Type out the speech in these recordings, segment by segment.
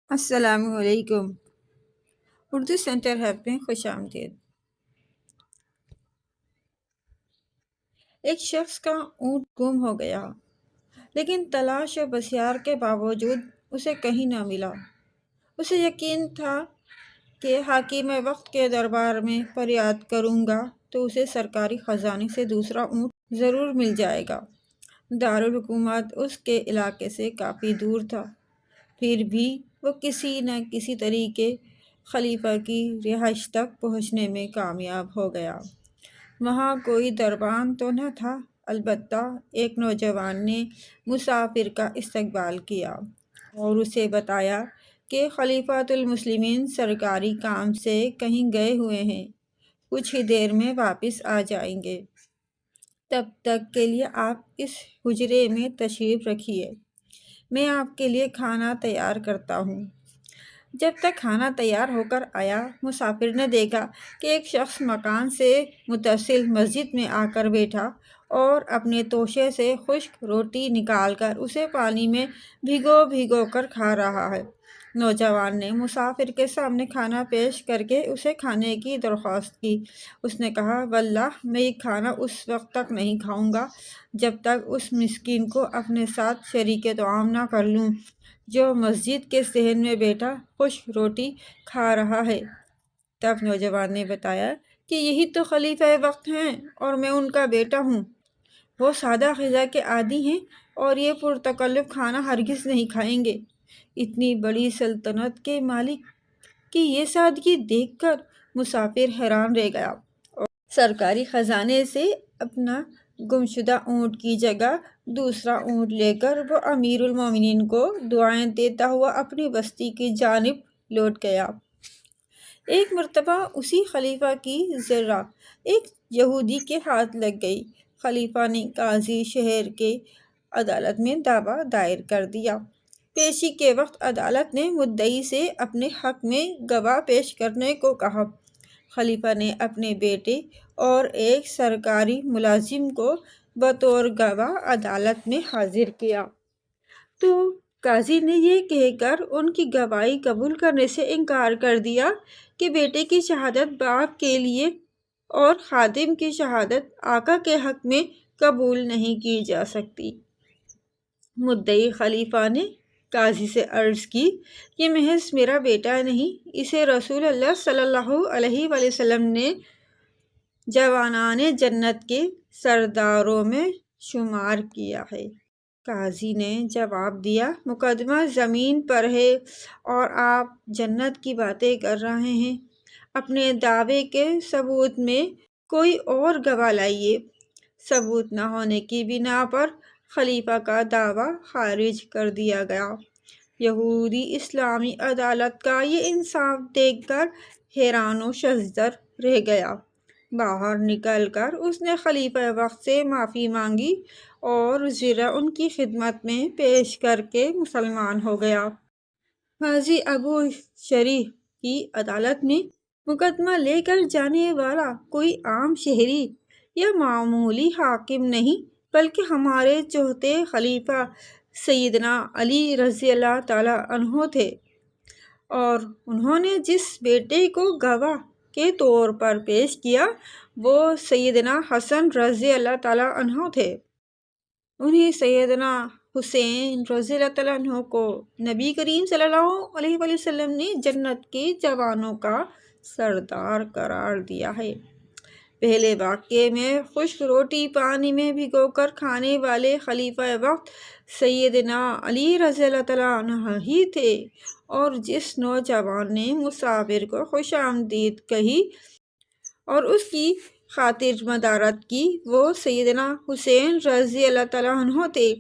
السلام علیکم۔ اردو سینٹر ہیب میں خوش آمدید۔ ایک شخص کا اونٹ گم ہو گیا، لیکن تلاش و بسیار کے باوجود اسے کہیں نہ ملا۔ اسے یقین تھا کہ حاکم وقت کے دربار میں فریاد کروں گا تو اسے سرکاری خزانے سے دوسرا اونٹ ضرور مل جائے گا۔ دارالحکومت اس کے علاقے سے کافی دور تھا، پھر بھی وہ کسی نہ کسی طریقے خلیفہ کی رہائش تک پہنچنے میں کامیاب ہو گیا۔ وہاں کوئی دربان تو نہ تھا، البتہ ایک نوجوان نے مسافر کا استقبال کیا اور اسے بتایا کہ خلیفۃ المسلمین سرکاری کام سے کہیں گئے ہوئے ہیں، کچھ ہی دیر میں واپس آ جائیں گے۔ تب تک کے لیے آپ اس حجرے میں تشریف رکھیے، میں آپ کے لیے کھانا تیار کرتا ہوں۔ جب تک کھانا تیار ہو کر آیا، مسافر نے دیکھا کہ ایک شخص مکان سے متصل مسجد میں آ کر بیٹھا اور اپنے توشے سے خشک روٹی نکال کر اسے پانی میں بھگو بھگو کر کھا رہا ہے۔ نوجوان نے مسافر کے سامنے کھانا پیش کر کے اسے کھانے کی درخواست کی۔ اس نے کہا، واللہ میں یہ کھانا اس وقت تک نہیں کھاؤں گا جب تک اس مسکین کو اپنے ساتھ شریک طعام نہ کر لوں جو مسجد کے صحن میں بیٹھا خشک روٹی کھا رہا ہے۔ تب نوجوان نے بتایا کہ یہی تو خلیفہ وقت ہیں اور میں ان کا بیٹا ہوں۔ وہ سادہ غذا کے عادی ہیں اور یہ پرتکلف کھانا ہرگز نہیں کھائیں گے۔ اتنی بڑی سلطنت کے مالک کی یہ سادگی دیکھ کر مسافر حیران رہ گیا اور سرکاری خزانے سے اپنا گمشدہ اونٹ کی جگہ دوسرا اونٹ لے کر وہ امیر المومنین کو دعائیں دیتا ہوا اپنی بستی کی جانب لوٹ گیا۔ ایک مرتبہ اسی خلیفہ کی زرہ ایک یہودی کے ہاتھ لگ گئی۔ خلیفہ نے قاضی شہر کے عدالت میں دعویٰ دائر کر دیا۔ پیشی کے وقت عدالت نے مدعی سے اپنے حق میں گواہ پیش کرنے کو کہا۔ خلیفہ نے اپنے بیٹے اور ایک سرکاری ملازم کو بطور گواہ عدالت میں حاضر کیا، تو قاضی نے یہ کہہ کر ان کی گواہی قبول کرنے سے انکار کر دیا کہ بیٹے کی شہادت باپ کے لیے اور خادم کی شہادت آقا کے حق میں قبول نہیں کی جا سکتی۔ مدعی خلیفہ نے قاضی سے عرض کی، یہ محض میرا بیٹا نہیں، اسے رسول اللہ صلی اللہ علیہ وآلہ وسلم نے جوانان جنت کے سرداروں میں شمار کیا ہے۔ قاضی نے جواب دیا، مقدمہ زمین پر ہے اور آپ جنت کی باتیں کر رہے ہیں، اپنے دعوے کے ثبوت میں کوئی اور گواہ لائیے۔ ثبوت نہ ہونے کی بنا پر خلیفہ کا دعویٰ خارج کر دیا گیا۔ یہودی اسلامی عدالت کا یہ انصاف دیکھ کر حیران و شزدر رہ گیا۔ باہر نکل کر اس نے خلیفہ وقت سے معافی مانگی اور زرہ ان کی خدمت میں پیش کر کے مسلمان ہو گیا۔ قاضی ابو شریح کی عدالت میں مقدمہ لے کر جانے والا کوئی عام شہری یا معمولی حاکم نہیں، بلکہ ہمارے چوتھے خلیفہ سیدنا علی رضی اللہ تعالیٰ عنہ تھے، اور انہوں نے جس بیٹے کو گواہ کے طور پر پیش کیا وہ سیدنا حسن رضی اللہ تعالیٰ عنہ تھے۔ انہیں سیدنا حسین رضی اللہ تعالیٰ عنہ کو نبی کریم صلی اللہ علیہ وآلہ وسلم نے جنت کے جوانوں کا سردار قرار دیا ہے۔ پہلے واقعے میں خشک روٹی پانی میں بھگو کر کھانے والے خلیفہ وقت سیدنا علی رضی اللہ تعالیٰ عنہ ہی تھے، اور جس نوجوان نے مسافر کو خوش آمدید کہی اور اس کی خاطر مدارت کی وہ سیدنا حسین رضی اللہ تعالیٰ عنہ تھے۔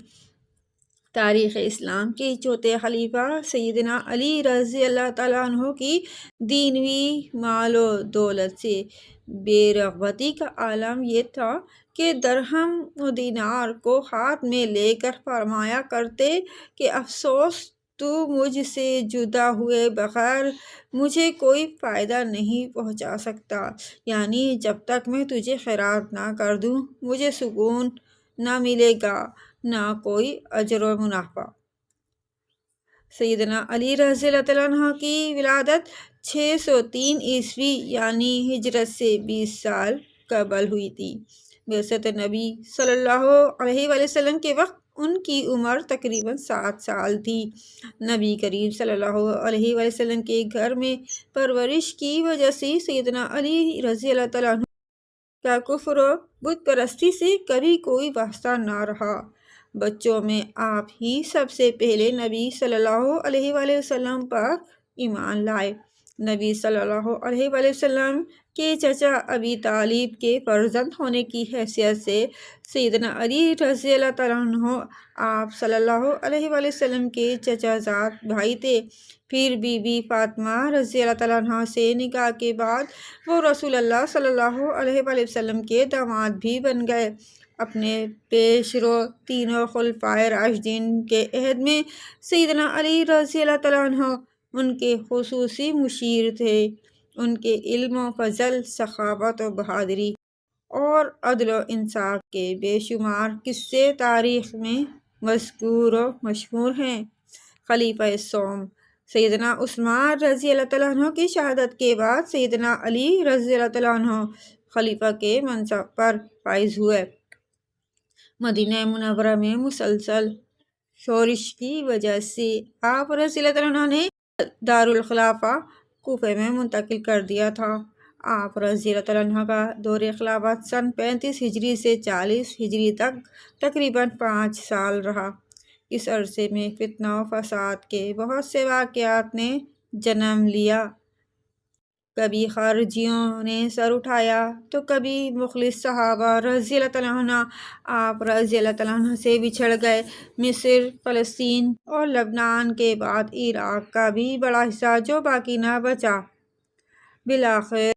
تاریخ اسلام کے چوتھے خلیفہ سیدنا علی رضی اللہ تعالیٰ عنہ کی دینوی مال و دولت سے بے رغبتی کا عالم یہ تھا کہ درہم و دینار کو ہاتھ میں لے کر فرمایا کرتے کہ افسوس، تو مجھ سے جدا ہوئے بغیر مجھے کوئی فائدہ نہیں پہنچا سکتا، یعنی جب تک میں تجھے خیرات نہ کر دوں مجھے سکون نہ ملے گا، نہ کوئی اجر و منافع۔ سیدنا علی رضی اللہ عنہ کی ولادت 603 عیسوی یعنی ہجرت سے 20 سال قبل ہوئی تھی۔ بعثت نبی صلی اللہ علیہ وآلہ وسلم کے وقت ان کی عمر تقریباً 7 سال تھی۔ نبی کریم صلی اللہ علیہ وآلہ وسلم کے گھر میں پرورش کی وجہ سے سیدنا علی رضی اللہ عنہ کا کفر و بت پرستی سے کبھی کوئی واسطہ نہ رہا۔ بچوں میں آپ ہی سب سے پہلے نبی صلی اللہ علیہ وآلہ وسلم پر ایمان لائے۔ نبی صلی اللہ علیہ وآلہ وسلم کے چچا ابی طالب کے فرزند ہونے کی حیثیت سے سیدنا علی رضی اللہ عنہ آپ صلی اللہ علیہ وآلہ وسلم کے چچا زاد بھائی تھے۔ پھر بی بی فاطمہ رضی اللہ عنہ سے نکاح کے بعد وہ رسول اللہ صلی اللہ علیہ وآلہ وسلم کے داماد بھی بن گئے۔ اپنے پیش رو تینوں خلفائے راشدین کے عہد میں سیدنا علی رضی اللہ عنہ ان کے خصوصی مشیر تھے۔ ان کے علم و فضل، سخاوت و بہادری اور عدل و انصاف کے بے شمار قصے تاریخ میں مذکور و مشہور ہیں۔ خلیفہ سوم سیدنا عثمان رضی اللہ عنہ کی شہادت کے بعد سیدنا علی رضی اللہ عنہ خلیفہ کے منصب پر فائز ہوئے۔ مدینہ منورہ میں مسلسل شورش کی وجہ سے آپ رضی اللہ عنہ نے دارالخلافہ کوفہ میں منتقل کر دیا تھا۔ آپ رضی اللہ عنہ کا دور خلافت سن 35 ہجری سے 40 ہجری تک تقریباً 5 سال رہا۔ اس عرصے میں فتنہ و فساد کے بہت سے واقعات نے جنم لیا۔ کبھی خارجیوں نے سر اٹھایا تو کبھی مخلص صحابہ رضی اللہ عنہ آپ رضی اللہ عنہ سے بچھڑ گئے۔ مصر، فلسطین اور لبنان کے بعد عراق کا بھی بڑا حصہ جو باقی نہ بچا۔ بالآخر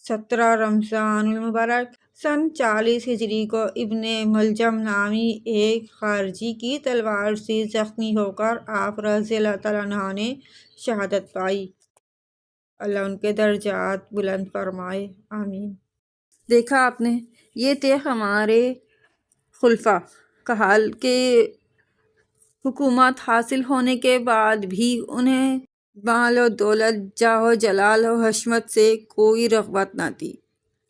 17 رمضان المبارک سن 40 ہجری کو ابن ملجم نامی ایک خارجی کی تلوار سے زخمی ہو کر آپ رضی اللہ عنہ نے شہادت پائی۔ اللہ ان کے درجات بلند فرمائے، آمین۔ دیکھا آپ نے، یہ تھے ہمارے خلفاء کا حال کہ حکومت حاصل ہونے کے بعد بھی انہیں مال و دولت، جاہ و جلال و حشمت سے کوئی رغبت نہ تھی۔